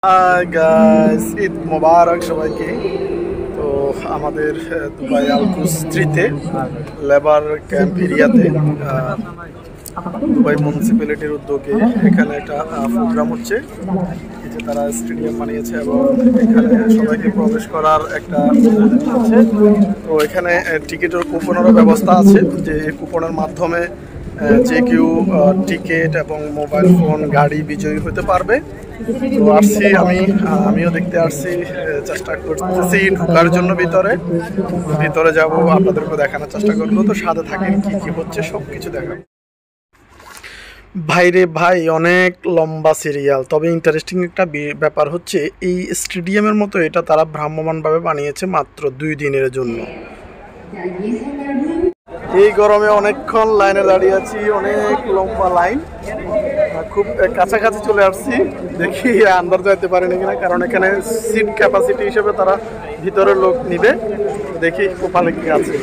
Hi guys, Eid মোবারক সবাইকে। তো আমাদের দুবাই আল-কুস 3-তে লেবার ক্যাম্প এরিয়াতে দুবাই মিউনিসিপ্যালিটির উদ্যোগে এখানে একটা প্রোগ্রাম হচ্ছে। এই যে তারা স্টেডিয়াম বানিয়েছে এবং এখানে সবাইকে প্রবেশ করার একটা আছে। তো এখানে টিকিটের কুপনেরও ব্যবস্থা আছে, যে কুপনের মাধ্যমে যে কেউ টিকিট এবং মোবাইল ফোন গাড়ি বিজয়ী হতে পারবে। তো আসছি আমিও দেখতে আসছি, চেষ্টা করতেছি ঢোকার জন্য ভিতরে যাব, আপনাদেরকে দেখানোর চেষ্টা করবো। তো সাথে থাকেন, কি কি হচ্ছে সব কিছু দেখাবো। ভাইরে ভাই, অনেক লম্বা সিরিয়াল। তবে ইন্টারেস্টিং একটা ব্যাপার হচ্ছে, এই স্টেডিয়ামের মতো এটা তারা ভ্রাম্যমাণভাবে বানিয়েছে মাত্র 2 দিনের জন্য। এই গরমে অনেকক্ষণ লাইনে দাঁড়িয়ে আছি, অনেক লম্বা লাইন, খুব কাছাকাছি চলে আসছি। দেখি আন্দাজ যাইতে পারিনি কিনা, কারণ এখানে সিট ক্যাপাসিটি হিসেবে তারা ভিতরের লোক নিবে। দেখি কোপালে কি আছে।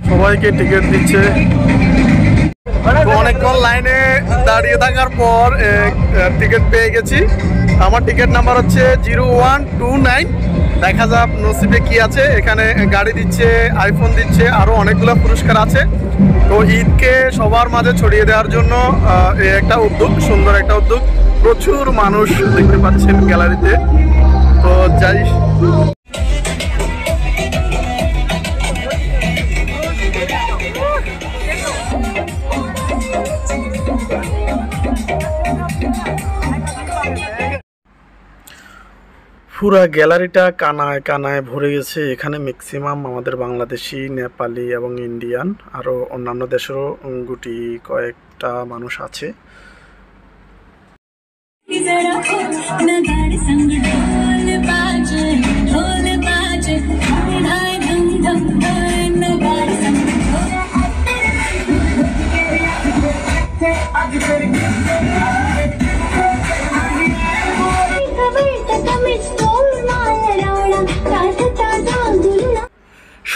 সবাইকে টিকিট দিচ্ছে। অনেকক্ষণ লাইনে দাঁড়িয়ে থাকার পর টিকিট পেয়ে গেছি। আমার টিকিট নাম্বার হচ্ছে 0129। দেখা যাক নসিবে কি আছে। এখানে গাড়ি দিচ্ছে, আইফোন দিচ্ছে, আরও অনেকগুলো পুরস্কার আছে। তো ঈদকে সবার মাঝে ছড়িয়ে দেওয়ার জন্য একটা উদ্যোগ, সুন্দর একটা উদ্যোগ। প্রচুর মানুষ দেখতে পাচ্ছেন গ্যালারিতে। তো যাই, পুরা গ্যালারিটা কানায় কানায় ভরে গেছে। এখানে ম্যাক্সিমাম আমাদের বাংলাদেশি, নেপালি এবং ইন্ডিয়ান, আরও অন্যান্য দেশেরও গুটি কয়েকটা মানুষ আছে।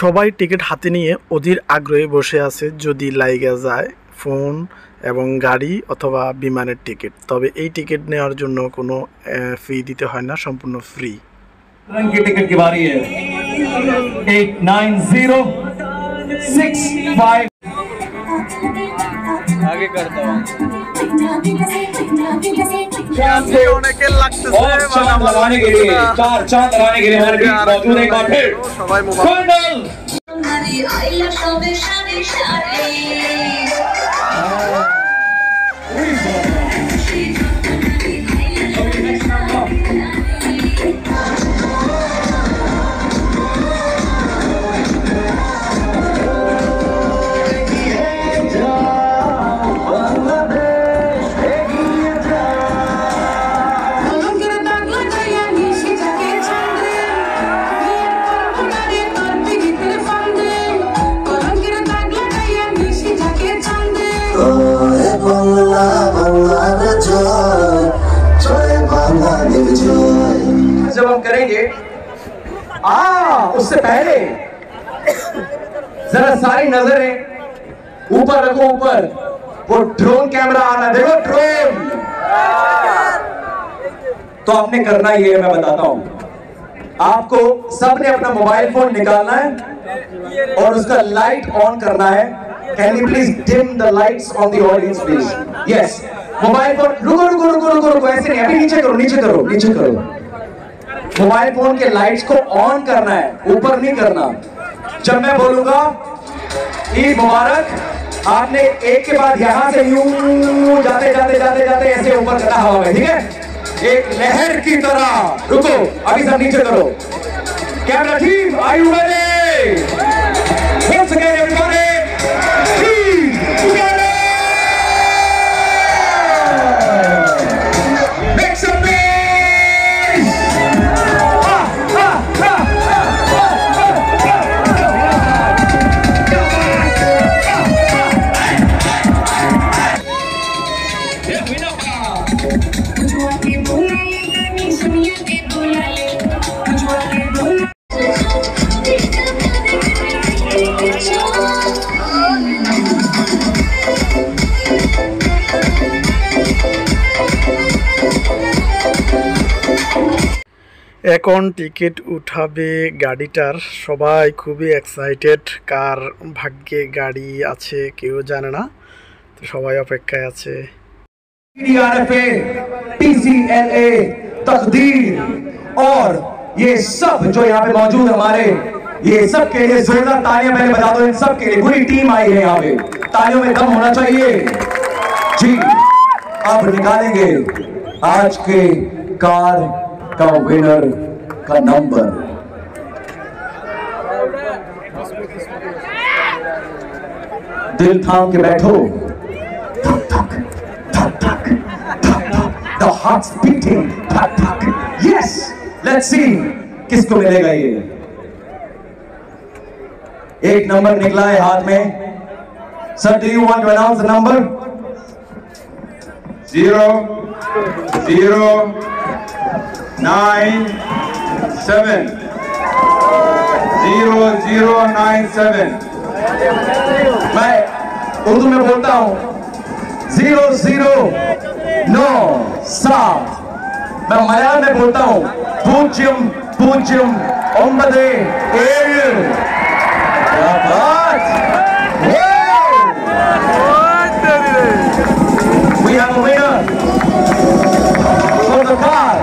সবাই টিকিট হাতে নিয়ে অধীর আগ্রহে বসে আছে, যদি লাইগা যায় ফোন এবং গাড়ি অথবা বিমানের টিকিট। তবে এই টিকিট নেওয়ার জন্য কোনো ফি দিতে হয় না, সম্পূর্ণ ফ্রি। টিকিট কি বারি है 890655 आगे करता हूं। অনেকের লাগতেছে चांद लगाने के लिए, 4 चांद लगाने के लिए हमारे बीच मौजूद है काफिर সবাই মোবাইল। जब हम करेंगे उससे पहले जरा सारी नजरें ऊपर रखो, ऊपर वो ड्रोन कैमरा आना, देखो ड्रोन। तो आपने करना ही है, मैं बताता हूं आपको। सबने अपना मोबाइल फोन निकालना है और उसका लाइट ऑन करना है। Can you please dim the lights on the audience please? Yes, mobile phone रुको रुको रुको रुको रुको, ऐसे नहीं, अभी नीचे करो नीचे करो नीचे करो। मोबाइल फोन के लाइट्स को ऑन करना है, ऊपर नहीं करना। जब मैं बोलूंगा ईद मुबारक, आपने एक के बाद यहां से यूं जाते जाते जाते जाते ऐसे ऊपर करना हवा में, ठीक है? एक लहर की तरह। रुको, अभी सब नीचे करो। Camera team, are you ready? Once again everybody, make some noise! এখন টিকিট উঠাবে গাড়িটার, সবাই খুবই এক্সাইটেড, কার ভাগ্যে গাড়ি আছে কেউ জানে না, তো সবাই অপেক্ষায় আছে। DRFA, TCLA, तकदीर और ये सब जो यहाँ पे मौजूद हमारे, ये सब के लिए जोरदार तालियां पहले बजा दो। इन सब के लिए पूरी टीम आई है यहाँ पे, तालियों में दम होना चाहिए जी। अब निकालेंगे आज के कार का विनर का नंबर। दिल थाम के बैठो, धक धक धक धक धक धक, the heart's beating, धक धक। Yes, let's see किसको मिलेगा ये। एक नंबर निकला है हाथ में। Sir, do you want to announce the number? 0097 0097। मैं उर्दू में बोलता हूं 0097। मैं मलयालम में बोलता हूं 0097। क्या बात! We have a winner for the car.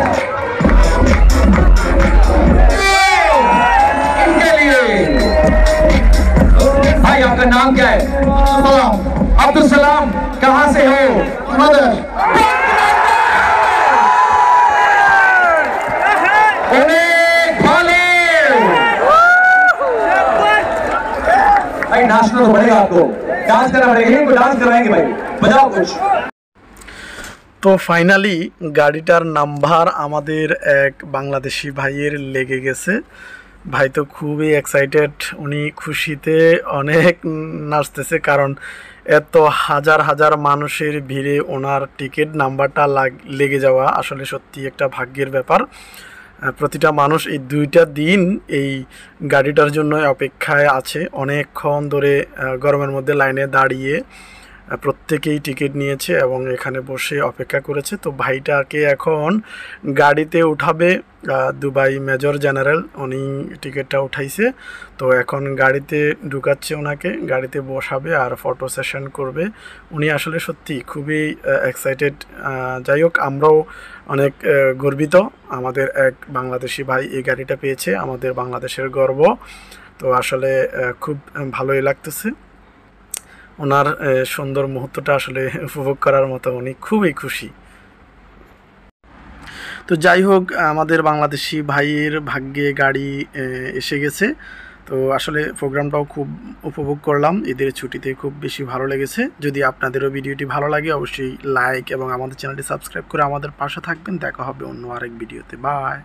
इनके लिए भाई आपका नाम क्या है? अब्दुल सलाम। कहां से हो? मदर। भाई नाचना तो पड़ेगा आपको, डांस करना पड़ेगा। इनको डांस करवाएंगे भाई, बजाओ कुछ। তো ফাইনালি গাড়িটার নাম্বার আমাদের এক বাংলাদেশি ভাইয়ের লেগে গেছে। ভাই তো খুবই এক্সাইটেড, উনি খুশিতে অনেক নাচতেছে, কারণ এত হাজার হাজার মানুষের ভিড়ে ওনার টিকিট নাম্বারটা লেগে যাওয়া আসলে সত্যি একটা ভাগ্যের ব্যাপার। প্রতিটা মানুষ এই 2টা দিন এই গাড়িটার জন্য অপেক্ষায় আছে, অনেকক্ষণ ধরে গরমের মধ্যে লাইনে দাঁড়িয়ে প্রত্যেকেই টিকিট নিয়েছে এবং এখানে বসে অপেক্ষা করেছে। তো ভাইটাকে এখন গাড়িতে উঠাবে দুবাই মেজর জেনারেল, উনি টিকিটটা উঠাইছে। তো এখন গাড়িতে ঢুকাচ্ছে ওনাকে, গাড়িতে বসাবে আর ফটো সেশন করবে। উনি আসলে সত্যি খুবই এক্সাইটেড। যাই হোক, আমরাও অনেক গর্বিত, আমাদের এক বাংলাদেশি ভাই এই গাড়িটা পেয়েছে, আমাদের বাংলাদেশের গর্ব। তো আসলে খুব ভালোই লাগতেছে, ওনার সুন্দর মুহূর্তটা আসলে উপভোগ করার মতো, উনি খুবই খুশি। তো যাই হোক, আমাদের বাংলাদেশি ভাইয়ের ভাগ্যে গাড়ি এসে গেছে। তো আসলে প্রোগ্রামটাও খুব উপভোগ করলাম, ঈদের ছুটিতে খুব বেশি ভালো লেগেছে। যদি আপনাদেরও ভিডিওটি ভালো লাগে অবশ্যই লাইক এবং আমাদের চ্যানেলটি সাবস্ক্রাইব করে আমাদের পাশে থাকবেন। দেখা হবে অন্য আরেক ভিডিওতে। বাই।